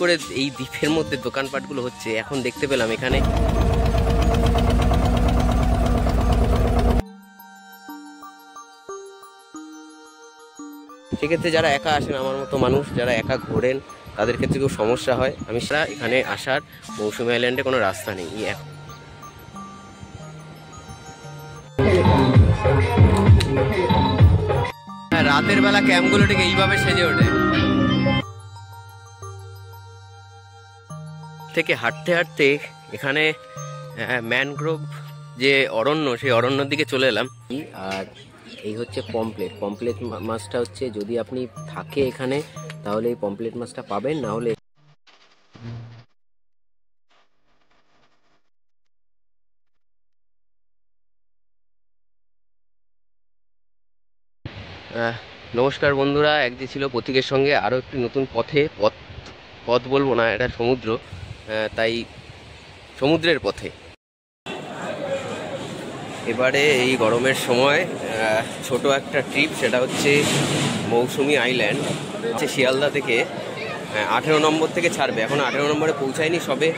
করে এই দ্বীপের মধ্যে দোকানপাটগুলো হচ্ছে এখন দেখতে পেলাম এখানে। সেক্ষেত্রে যারা একা আসেন, আমার মতো মানুষ যারা একা ঘোরেন, তাদের ক্ষেত্রে খুব সমস্যা হয়। আমি সেটা এখানে আসার মৌসুমী আইল্যান্ডে কোনো রাস্তা নেই। হ্যাঁ, রাতের বেলা ক্যাম্পগুলো ঠিক এইভাবে সেজে ওঠে। থেকে হাঁটতে হাঁটতে এখানে ম্যানগ্রোভ যে অরণ্য, সেই অরণ্যর দিকে চলে এলাম। আর এই হচ্ছে পমপ্লেট। পমপ্লেট মাছটা হচ্ছে, যদি আপনি থাকে এখানে তাহলে এই পমপ্লেট মাছটা পাবেন, না হলে নমস্কার বন্ধুরা, একদিন ছিল পথিকের সঙ্গে আরও একটি নতুন পথ বলবো না, এটা সমুদ্র, তাই সমুদ্রের পথে এবারে এই গরমের সময় ছোট একটা ট্রিপ, সেটা হচ্ছে মৌসুমী আইল্যান্ড। হচ্ছে শিয়ালদা থেকে 18 নম্বর থেকে ছাড়বে। এখন 18 নম্বরে পৌঁছায়নি, সবে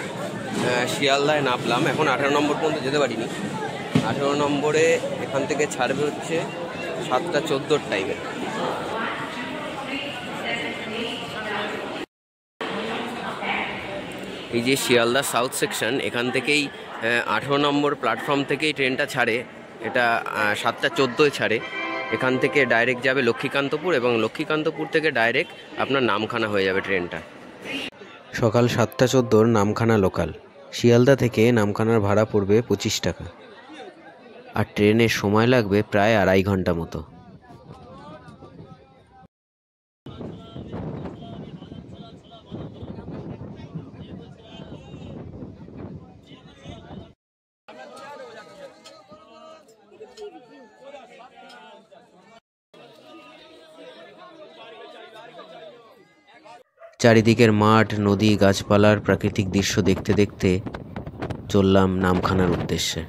শিয়ালদায় নামলাম, এখন 18 নম্বর পর্যন্ত যেতে পারিনি। 18 নম্বরে এখান থেকে ছাড়বে হচ্ছে 7:14 টাইমে। এই যে শিয়ালদা সাউথ সেকশন, এখান থেকেই 18 নম্বর প্ল্যাটফর্ম থেকেই ট্রেনটা ছাড়ে। এটা 7:14 ছাড়ে। এখান থেকে ডাইরেক্ট যাবে লক্ষ্মীকান্তপুর, এবং লক্ষ্মীকান্তপুর থেকে ডাইরেক্ট আপনার নামখানা হয়ে যাবে ট্রেনটা। সকাল 7:14 নামখানা লোকাল। শিয়ালদা থেকে নামখানার ভাড়া পড়বে 25 টাকা, আর ট্রেনের সময় লাগবে প্রায় 2.5 ঘন্টা মতো। চারিদিকের মাঠ, নদী, গাছপালার প্রাকৃতিক দৃশ্য দেখতে দেখতে চললাম নামখানার উদ্দেশ্যে।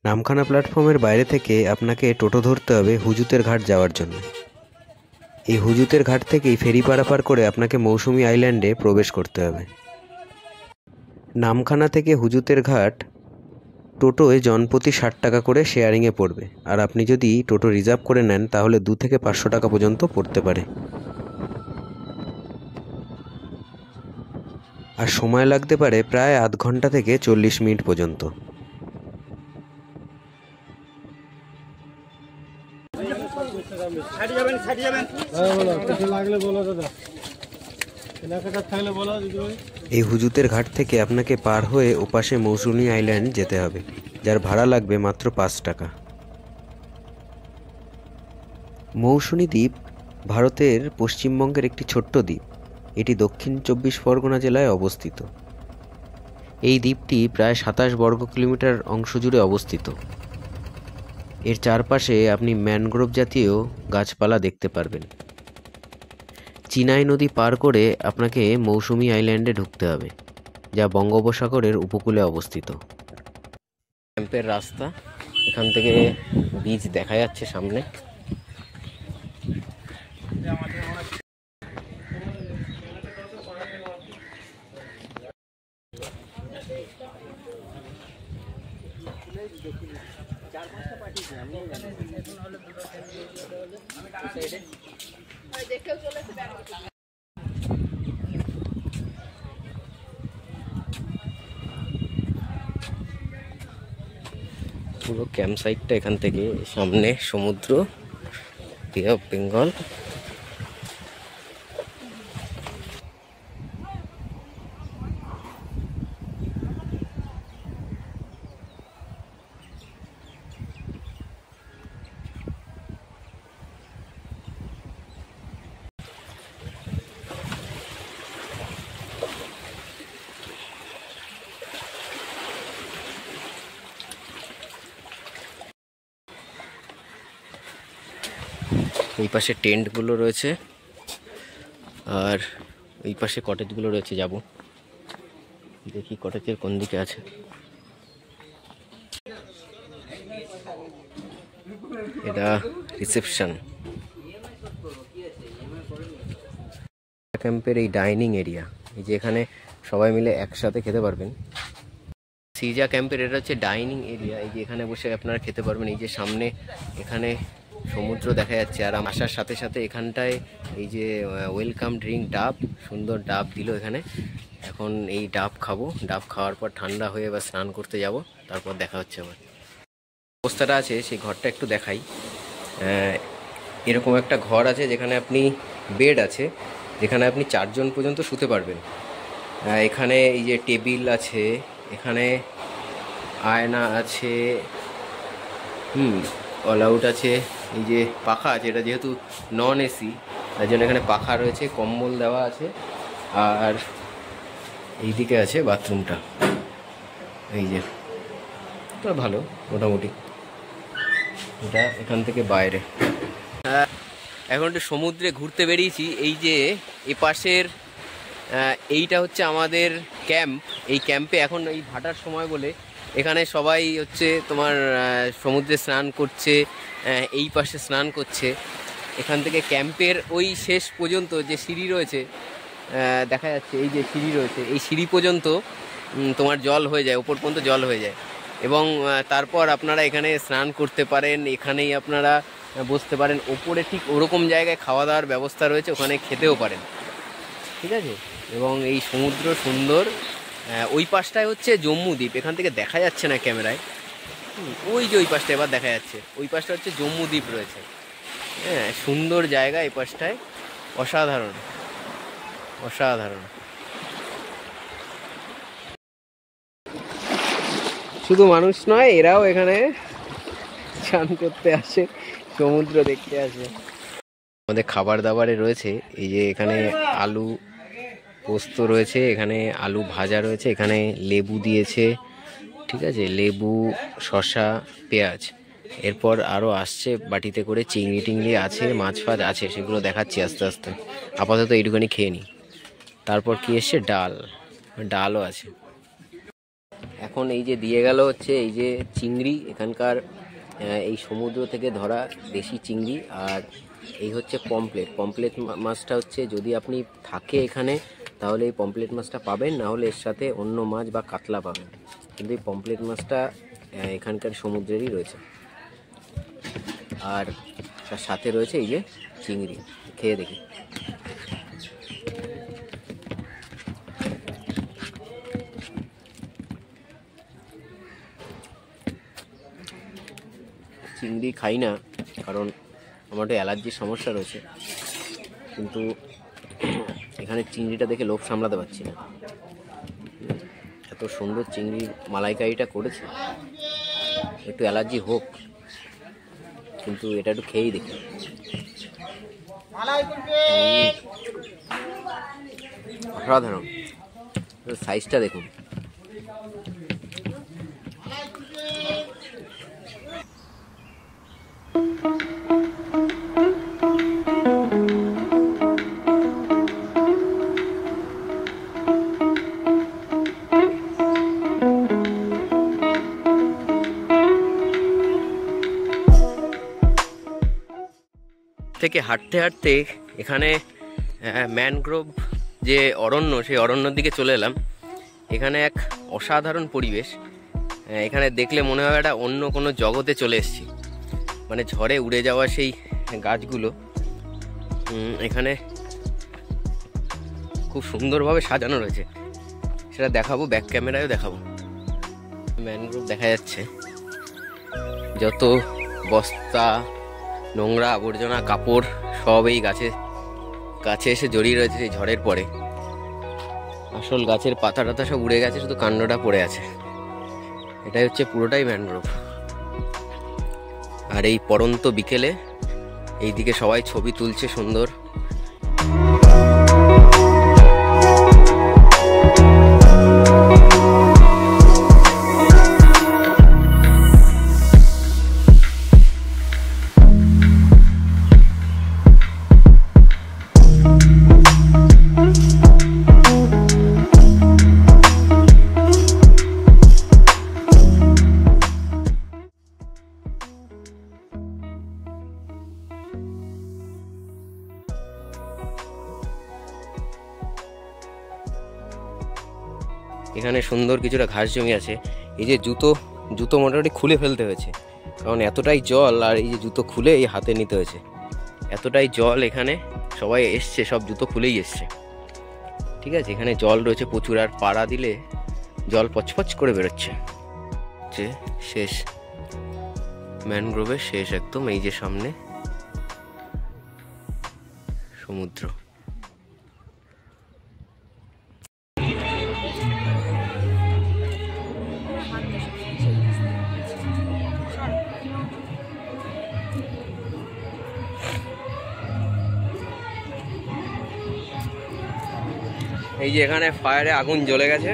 নামখানা প্ল্যাটফর্মের বাইরে থেকে আপনাকে টোটো ধরতে হবে হুজুতের ঘাট যাওয়ার জন্য। এই হুজুতের ঘাট থেকেই ফেরি পারাপার করে আপনাকে মৌসুমী আইল্যান্ডে প্রবেশ করতে হবে। নামখানা থেকে হুজুতের ঘাট টোটোয় জনপ্রতি 60 টাকা করে শেয়ারিংয়ে পড়বে, আর আপনি যদি টোটো রিজার্ভ করে নেন তাহলে 2 থেকে 500 টাকা পর্যন্ত পড়তে পারে। আর সময় লাগতে পারে প্রায় আধ ঘন্টা থেকে 40 মিনিট পর্যন্ত। এই হুজুতের ঘাট থেকে আপনাকে পার হয়ে ওপাশে মৌসুমী আইল্যান্ড যেতে হবে, যার ভাড়া লাগবে মাত্র 5 টাকা। মৌসুমী দ্বীপ ভারতের পশ্চিমবঙ্গের একটি ছোট্ট দ্বীপ। এটি দক্ষিণ 24 পরগনা জেলায় অবস্থিত। এই দ্বীপটি প্রায় 27 বর্গ কিলোমিটার অংশ জুড়ে অবস্থিত। এর চারপাশে আপনি ম্যানগ্রোভ জাতীয় গাছপালা দেখতে পারবেন। চিনাই নদী পার করে আপনাকে মৌসুমী আইল্যান্ডে ঢুকতে হবে, যা বঙ্গোপসাগরের উপকূলে অবস্থিত। ক্যাম্পের রাস্তা, এখান থেকে বিচ দেখা যাচ্ছে সামনে। পুরো ক্যাম্প সাইটটা এখান থেকে, সামনে সমুদ্র, বে অফ বেঙ্গল। এই পাশে টেন্টগুলো রয়েছে আর এই পাশে কটেজগুলো রয়েছে। যাব দেখি কটেজের কোন দিকে আছে। এটা রিসেপশন ক্যাম্পের এই ডাইনিং এরিয়া, এই যে এখানে সবাই মিলে একসাথে খেতে পারবেন। সিজা ক্যাম্পের এটা হচ্ছে ডাইনিং এরিয়া, এই যে এখানে বসে আপনারা খেতে পারবেন। এই যে সামনে এখানে সমুদ্র দেখা যাচ্ছে, আর আসার সাথে সাথে এখানটায় এই যে ওয়েলকাম ড্রিঙ্ক ডাব, সুন্দর ডাব দিল এখানে। এখন এই ডাব খাবো, ডাব খাওয়ার পর ঠান্ডা হয়ে বা স্নান করতে যাব, তারপর দেখা হচ্ছে। আমার অবস্থাটা আছে সেই ঘরটা একটু দেখাই। এরকম একটা ঘর আছে যেখানে আপনি বেড আছে, যেখানে আপনি 4 জন পর্যন্ত শুতে পারবেন। এখানে এই যে টেবিল আছে, এখানে আয়না আছে, অল আউট আছে, এই যে পাখা আছে, এটা যেহেতু নন এসি তার জন্য এখানে পাখা রয়েছে, কম্বল দেওয়া আছে। আর এই দিকে আছে বাথরুমটা, এই যে এটা ভালো মোটামুটি। এটা এখান থেকে বাইরে। এখন একটু সমুদ্রে ঘুরতে বেরিয়েছি। এই যে এপাশের এইটা হচ্ছে আমাদের ক্যাম্প। এই ক্যাম্পে এখন এই ভাটার সময় বলে এখানে সবাই হচ্ছে তোমার সমুদ্রে স্নান করছে, এই পাশে স্নান করছে। এখান থেকে ক্যাম্পের ওই শেষ পর্যন্ত যে সিঁড়ি রয়েছে দেখা যাচ্ছে, এই যে সিঁড়ি রয়েছে, এই সিঁড়ি পর্যন্ত তোমার জল হয়ে যায়, ওপর পর্যন্ত জল হয়ে যায়। এবং তারপর আপনারা এখানে স্নান করতে পারেন, এখানেই আপনারা বসতে পারেন। ওপরে ঠিক ওরকম জায়গায় খাওয়া দাওয়ার ব্যবস্থা রয়েছে, ওখানে খেতেও পারেন, ঠিক আছে। এবং এই সমুদ্র সুন্দর। ওই পাশটায় হচ্ছে জম্মু দ্বীপ, এখান থেকে দেখা যাচ্ছে না ক্যামেরায়। ওই যে ওই পাশটা এবার দেখা যাচ্ছে, ওই পাশটা হচ্ছে জম্মু দ্বীপ রয়েছে। হ্যাঁ, সুন্দর জায়গা এই পাশটায়, অসাধারণ অসাধারণ। শুধু মানুষ নয়, এরাও এখানে স্নান করতে আসে, সমুদ্র দেখতে আসে। আমাদের খাবার দাবারে রয়েছে এই যে এখানে আলু পোস্ত রয়েছে, এখানে আলু ভাজা রয়েছে, এখানে লেবু দিয়েছে, ঠিক আছে, লেবু, শসা, পেঁয়াজ। এরপর আরও আসছে বাটিতে করে চিংড়ি টিংড়ি আছে, মাছ ফাছ আছে, সেগুলো দেখাচ্ছি আস্তে আস্তে। আপাতত এইটুখানি খেয়ে নিই। তারপর কি এসছে, ডাল, ডালও আছে। এখন এই যে দিয়ে গেল হচ্ছে এই যে চিংড়ি, এখানকার এই সমুদ্র থেকে ধরা দেশি চিংড়ি। আর এই হচ্ছে পমপ্লেট। পমপ্লেট মাছটা হচ্ছে যদি আপনি থাকে এখানে তাহলে এই পমপ্লেট মাছটা পাবেন, না হলে এর সাথে অন্য মাছ বা কাতলা পাবেন। কিন্তু এই পমপ্লেট মাছটা এখানকার সমুদ্রেরই রয়েছে। আর তার সাথে রয়েছে এই যে চিংড়ি। খেয়ে দেখি। চিংড়ি খাই না কারণ আমার একটু অ্যালার্জির সমস্যা রয়েছে, কিন্তু এখানে চিংড়িটা দেখে লোভ সামলাতে পারছি না। এত সুন্দর চিংড়ির মালাইকারিটা করেছে, একটু অ্যালার্জি হোক, কিন্তু এটা একটু খেয়েই দেখি। অসাধারণ, সাইজটা দেখুন। থেকে হাঁটতে হাঁটতে এখানে ম্যানগ্রোভ যে অরণ্য, সেই অরণ্যর দিকে চলে এলাম। এখানে এক অসাধারণ পরিবেশ। এখানে দেখলে মনে হয় একটা অন্য কোনো জগতে চলে এসেছি। মানে ঝড়ে উড়ে যাওয়া সেই গাছগুলো এখানে খুব সুন্দরভাবে সাজানো রয়েছে, সেটা দেখাবো, ব্যাক ক্যামেরায়ও দেখাবো। ম্যানগ্রোভ দেখা যাচ্ছে, যত বস্তা, নোংরা আবর্জনা, কাপড় সব এই গাছে এসে জড়িয়ে রয়েছে এই ঝড়ের পরে। আসল গাছের পাতা টাতা সব উড়ে গেছে, শুধু কাণ্ডটা পড়ে আছে। এটাই হচ্ছে পুরোটাই ম্যানগ্রোভ। আর এই পড়ন্ত বিকেলে এইদিকে সবাই ছবি তুলছে সুন্দর। এখানে সুন্দর কিছুটা ঘাস জমি আছে। এই যে জুতো মোটামুটি খুলে ফেলতে হয়েছে, কারণ এতটাই জল, আর এই যে জুতো খুলে এই হাতে নিতে হয়েছে, এতটাই জল এখানে। সবাই এসছে, সব জুতো খুলেই এসছে। ঠিক আছে, এখানে জল রয়েছে প্রচুর, আর পাড়া দিলে জল পচপচ করে বেরোচ্ছে। যে শেষ ম্যানগ্রোভের শেষ একদম, এই যে সামনে সমুদ্র। এই যে এখানে ফায়ারে আগুন জ্বলে গেছে।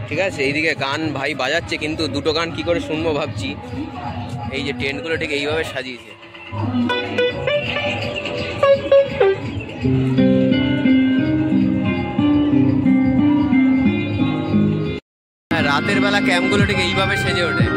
ঠিক আছে, এইদিকে গান ভাই বাজাচ্ছে, কিন্তু দুটো গান কি করে শুনবো ভাবছি। এই যে টেন্টগুলো ঠিক এইভাবে সাজিয়েছে। রাতের বেলা ক্যাম্পগুলো ঠিক এইভাবে সেজে ওঠে।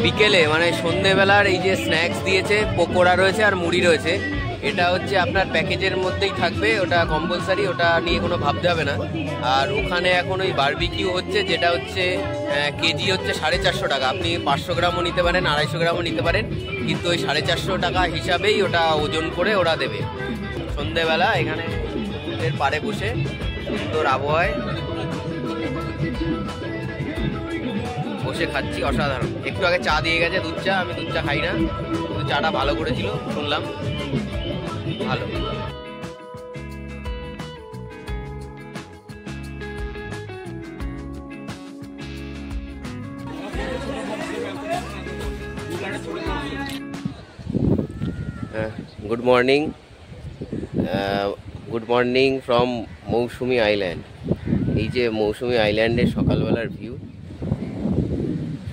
বিকেলে মানে সন্ধেবেলার এই যে স্ন্যাক্স দিয়েছে, পকোড়া রয়েছে আর মুড়ি রয়েছে, এটা হচ্ছে আপনার প্যাকেজের মধ্যেই থাকবে, ওটা কম্পালসারি, ওটা নিয়ে কোনো ভাবতে হবে না। আর ওখানে এখন ওই বারবিকিউ হচ্ছে, যেটা হচ্ছে কেজি হচ্ছে 450 টাকা। আপনি 500 গ্রামও নিতে পারেন, 250 গ্রামও নিতে পারেন, কিন্তু ওই 450 টাকা হিসাবেই ওটা ওজন করে ওরা দেবে। সন্ধেবেলা এখানে সমুদ্রের পাড়ে বসে সুন্দর আবহাওয়ায় বসে খাচ্ছি, অসাধারণ। একটু আগে চা দিয়ে গেছে, দুধ চা। আমি দুধ চা খাই না, কিন্তু চাটা ভালো করেছিল, শুনলাম ভালো। Good morning, good morning from Mousumi island. এই যে মৌসুমি আইল্যান্ডের সকালবেলার ভিউ।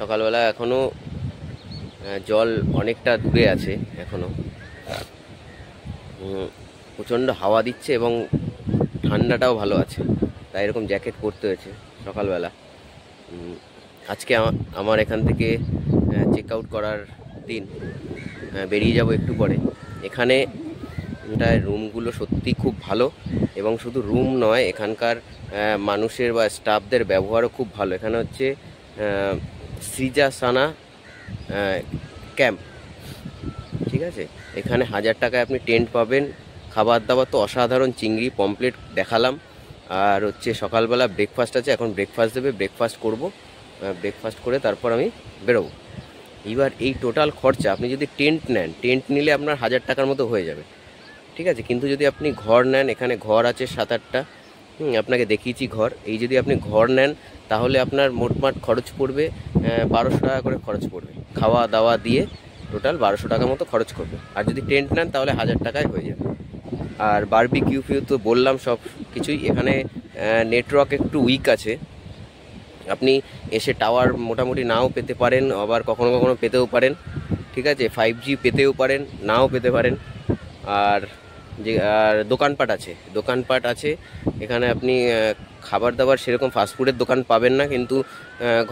সকালবেলা এখনও জল অনেকটা দূরে আছে, এখনও প্রচণ্ড হাওয়া দিচ্ছে এবং ঠান্ডাটাও ভালো আছে, তাই এরকম জ্যাকেট পরতে হয়েছে সকালবেলা। আজকে আমার এখান থেকে চেক আউট করার দিন, বেরিয়ে যাব একটু পরে। এখানে রুমগুলো সত্যি খুব ভালো, এবং শুধু রুম নয়, এখানকার মানুষের বা স্টাফদের ব্যবহারও খুব ভালো। এখানে হচ্ছে সৃজাসানা ক্যাম্প। ঠিক আছে, এখানে 1000 টাকায় আপনি টেন্ট পাবেন, খাবার দাবার তো অসাধারণ, চিংড়ি পমপ্লেট দেখালাম, আর হচ্ছে সকালবেলা ব্রেকফাস্ট আছে, এখন ব্রেকফাস্ট দেবে, ব্রেকফাস্ট করব, ব্রেকফাস্ট করে তারপর আমি বেরোবো। এবার এই টোটাল খরচা, আপনি যদি টেন্ট নেন, টেন্ট নিলে আপনার 1000 টাকার মতো হয়ে যাবে। ঠিক আছে, কিন্তু যদি আপনি ঘর নেন, এখানে ঘর আছে 7-8টা, আপনাকে দেখিয়েছি ঘর। এই যদি আপনি ঘর নেন তাহলে আপনার মোটমাট খরচ পড়বে 1200 টাকা করে খরচ পড়বে, খাওয়া দাওয়া দিয়ে টোটাল 1200 টাকা মতো খরচ করবে। আর যদি টেন্ট নেন তাহলে 1000 টাকায় হয়ে যাবে। আর বারবিকিউ ফিউ তো বললাম সব কিছুই। এখানে নেটওয়ার্ক একটু উইক আছে, আপনি এসে টাওয়ার মোটামুটি নাও পেতে পারেন, আবার কখনো কখনো পেতেও পারেন। ঠিক আছে, 5G পেতেও পারেন, নাও পেতে পারেন। আর দোকানপাট আছে এখানে। আপনি খাবার দাবার সেরকম ফাস্টফুডের দোকান পাবেন না, কিন্তু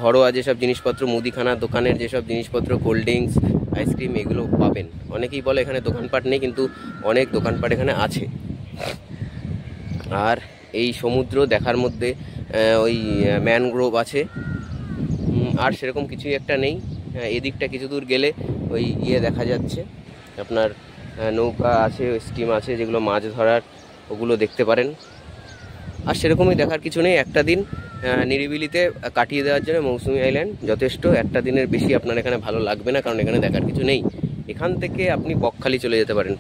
ঘরোয়া যেসব জিনিসপত্র, মুদিখানার দোকানের যেসব জিনিসপত্র, কোল্ড ড্রিঙ্কস, আইসক্রিম, এগুলো পাবেন। অনেকেই বলে এখানে দোকানপাট নেই, কিন্তু অনেক দোকানপাট এখানে আছে। আর এই সমুদ্র দেখার মধ্যে ওই ম্যানগ্রোভ আছে, আর সেরকম কিছুই একটা নেই। এদিকটা কিছু দূর গেলে ওই দেখা যাচ্ছে, আপনার নৌকা আছে, স্টিম আছে, যেগুলো মাছ ধরার, ওগুলো দেখতে পারেন। আর সেরকমই দেখার কিছু নেই। একটা দিন নিরিবিলিতে কাটিয়ে দেওয়ার জন্য মৌসুমী আইল্যান্ড যথেষ্ট। একটা দিনের বেশি আপনার এখানে ভালো লাগবে না, কারণ এখানে দেখার কিছু নেই। এখান থেকে আপনি বকখালি চলে যেতে পারেন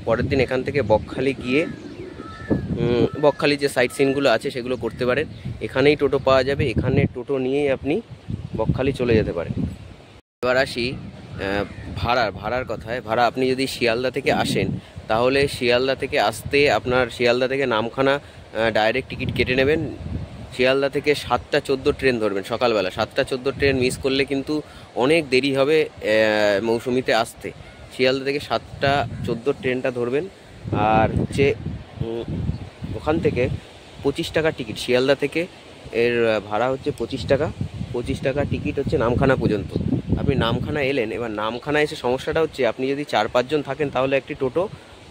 পরের দিন এখান থেকে বকখালি গিয়ে বকখালি যে সাইট সিনগুলো আছে সেগুলো করতে পারেন। এখানেই টোটো পাওয়া যাবে, এখানে টোটো নিয়েই আপনি বকখালি চলে যেতে পারেন। এবার আসি ভাড়ার কথায়। ভাড়া আপনি যদি শিয়ালদা থেকে আসেন, তাহলে শিয়ালদা থেকে আসতে আপনার শিয়ালদা থেকে নামখানা ডাইরেক্ট টিকিট কেটে নেবেন। শিয়ালদা থেকে 7:14 ট্রেন ধরবেন সকালবেলা। 7:14 ট্রেন মিস করলে কিন্তু অনেক দেরি হবে মৌসুমিতে আসতে। শিয়ালদা থেকে 7:14 ট্রেনটা ধরবেন। আর হচ্ছে ওখান থেকে 25 টাকা টিকিট, শিয়ালদা থেকে এর ভাড়া হচ্ছে 25 টাকা। 25 টাকা টিকিট হচ্ছে নামখানা পর্যন্ত। আপনি নামখানা এলেন, এবার নামখানা এসে সমস্যাটা হচ্ছে আপনি যদি 4-5 জন থাকেন তাহলে একটি টোটো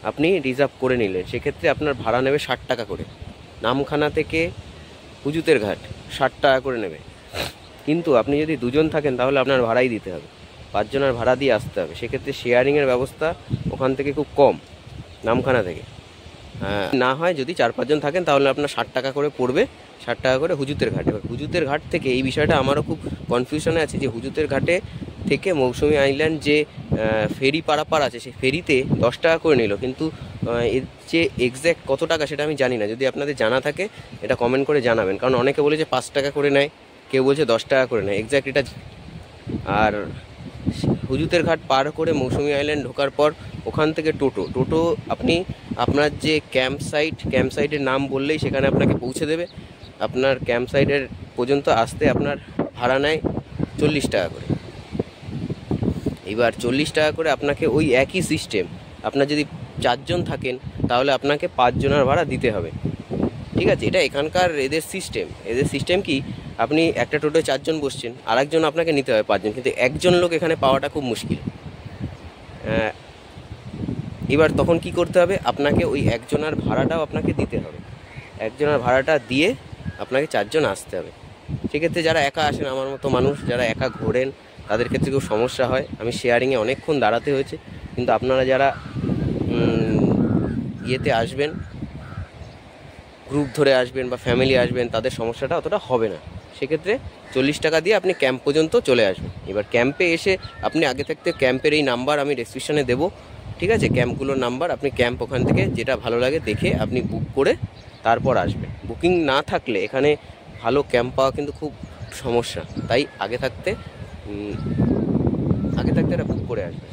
আপনি রিজার্ভ করে নিলেন, সেক্ষেত্রে আপনার ভাড়া নেবে 60 টাকা করে। নামখানা থেকে হুজুতের ঘাট 60 টাকা করে নেবে। কিন্তু আপনি যদি 2 জন থাকেন তাহলে আপনার ভাড়াই দিতে হবে, 5 জনের ভাড়া দিয়ে আসতে হবে। সেক্ষেত্রে শেয়ারিংয়ের ব্যবস্থা ওখান থেকে খুব কম, নামখানা থেকে। না হয় যদি 4-5 জন থাকেন তাহলে আপনার 60 টাকা করে পড়বে, 60 টাকা করে হুজুতের ঘাট। এবার হুজুতের ঘাট থেকে এই বিষয়টা আমারও খুব কনফিউশনে আছে যে হুজুতের ঘাটে থেকে মৌসুমী আইল্যান্ড যে ফেরি পারাপার আছে, সেই ফেরিতে 10 টাকা করে নিল, কিন্তু এর যে এক্স্যাক্ট কত টাকা সেটা আমি জানি না। যদি আপনাদের জানা থাকে এটা কমেন্ট করে জানাবেন, কারণ অনেকে বলেছে 5 টাকা করে নেয়, কেউ বলছে 10 টাকা করে নেয়, এক্স্যাক্ট এটা। আর হুজুতের ঘাট পার করে মৌসুমী আইল্যান্ড ঢোকার পর ওখান থেকে টোটো আপনি আপনার যে ক্যাম্প সাইটের নাম বললেই সেখানে আপনাকে পৌঁছে দেবে। আপনার ক্যাম্প সাইটের পর্যন্ত আসতে আপনার ভাড়া নেয় 40 টাকা করে। এবার 40 টাকা করে আপনাকে ওই একই সিস্টেম, আপনার যদি 4 জন থাকেন তাহলে আপনাকে 5 জনের ভাড়া দিতে হবে, ঠিক আছে? এটা এখানকার এদের সিস্টেম কি, আপনি একটা টোটোয় 4 জন বসছেন, আরেকজন আপনাকে নিতে হবে 5 জন, কিন্তু একজন লোক এখানে পাওয়াটা খুব মুশকিল। এবার তখন কি করতে হবে, আপনাকে ওই একজনের ভাড়াটাও আপনাকে দিতে হবে, একজনের ভাড়াটা দিয়ে আপনাকে 4 জন আসতে হবে। সেক্ষেত্রে যারা একা আসেন, আমার মতো মানুষ যারা একা ঘোরেন, তাদের ক্ষেত্রে খুব সমস্যা হয়। আমি শেয়ারিংয়ে অনেকক্ষণ দাঁড়াতে হয়েছে, কিন্তু আপনারা যারা ইয়েতে আসবেন, গ্রুপ ধরে আসবেন বা ফ্যামিলি আসবেন, তাদের সমস্যাটা অতটা হবে না। সেক্ষেত্রে 40 টাকা দিয়ে আপনি ক্যাম্প পর্যন্ত চলে আসবেন। এবার ক্যাম্পে এসে আপনি আগে থাকতে ক্যাম্পের এই নাম্বার আমি ডেসক্রিপশানে দেবো, ঠিক আছে? ক্যাম্পগুলোর নাম্বার, আপনি ক্যাম্প ওখান থেকে যেটা ভালো লাগে দেখে আপনি বুক করে তারপর আসবেন। বুকিং না থাকলে এখানে ভালো ক্যাম্প পাওয়া কিন্তু খুব সমস্যা, তাই আগে থাকতে এটা বুক করে আসবেন।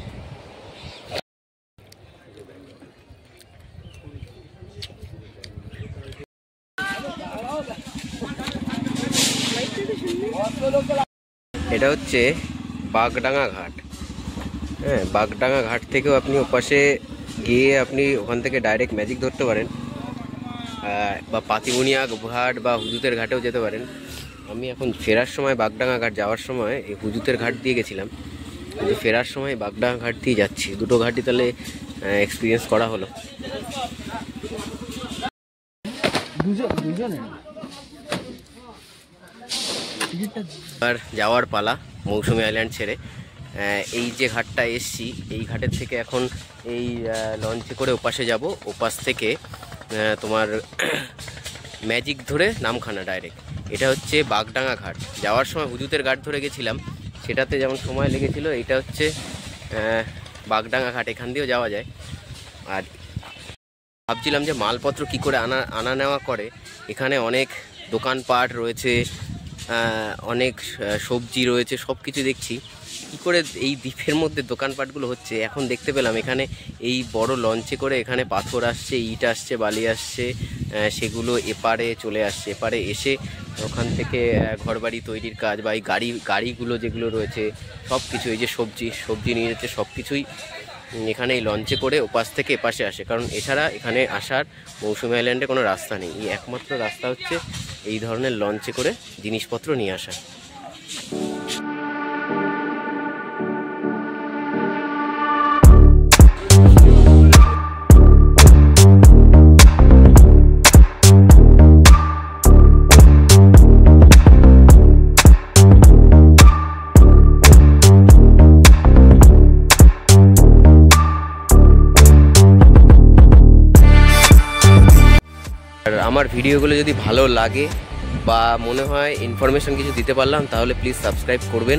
এটা হচ্ছে বাগডাঙ্গা ঘাট। হ্যাঁ, বাগডাঙ্গা ঘাট থেকেও আপনি ওপাশে গিয়ে আপনি ওখান থেকে ডাইরেক্ট ম্যাজিক ধরতে পারেন, বা পাতিবুনিয়া ঘাট বা হুজুতের ঘাটেও যেতে পারেন। আমি এখন ফেরার সময় বাগডাঙ্গা ঘাট যাওয়ার সময় এই হুজুতের ঘাট দিয়ে গেছিলাম, কিন্তু ফেরার সময় বাগডাঙ্গা ঘাট দিয়ে যাচ্ছি। দুটো ঘাটই তাহলে এক্সপিরিয়েন্স করা হলো। আর যাওয়ার পালা মৌসুমী আইল্যান্ড ছেড়ে। এই যে ঘাটটা এসছি, এই ঘাটের থেকে এখন এই লঞ্চে করে ওপাশে যাব। ওপাশ থেকে তোমার ম্যাজিক ধরে নামখানা ডাইরেক্ট। এটা হচ্ছে বাগডাঙ্গা ঘাট। যাওয়ার সময় হুজুতের ঘাট ধরে গেছিলাম, সেটাতে যেমন সময় লেগেছিল, এটা হচ্ছে বাগডাঙ্গা ঘাট, এখান দিয়েও যাওয়া যায়। আর ভাবছিলাম যে মালপত্র কি করে আনা নেওয়া করে। এখানে অনেক দোকানপাট রয়েছে, অনেক সবজি রয়েছে, সব কিছু দেখছি। কী করে এই দ্বীপের মধ্যে দোকানপাটগুলো হচ্ছে এখন দেখতে পেলাম। এখানে এই বড় লঞ্চে করে এখানে পাথর আসছে, ইট আসছে, বালি আসছে, সেগুলো এপারে চলে আসছে। এপারে এসে ওখান থেকে ঘরবাড়ি তৈরির কাজ বা এই গাড়িগুলো যেগুলো রয়েছে সব কিছু, এই যে সবজি নিয়ে যাচ্ছে, সব কিছুই এখানে এই লঞ্চে করে ওপাশ থেকে এপাশে আসে। কারণ এছাড়া এখানে আসার মৌসুমী আইল্যান্ডে কোনো রাস্তা নেই। এই একমাত্র রাস্তা হচ্ছে এই ধরনের লঞ্চে করে জিনিসপত্র নিয়ে আসা। আমার ভিডিওগুলো যদি ভালো লাগে বা মনে হয় ইনফরমেশন কিছু দিতে পারলাম, তাহলে প্লিজ সাবস্ক্রাইব করবেন।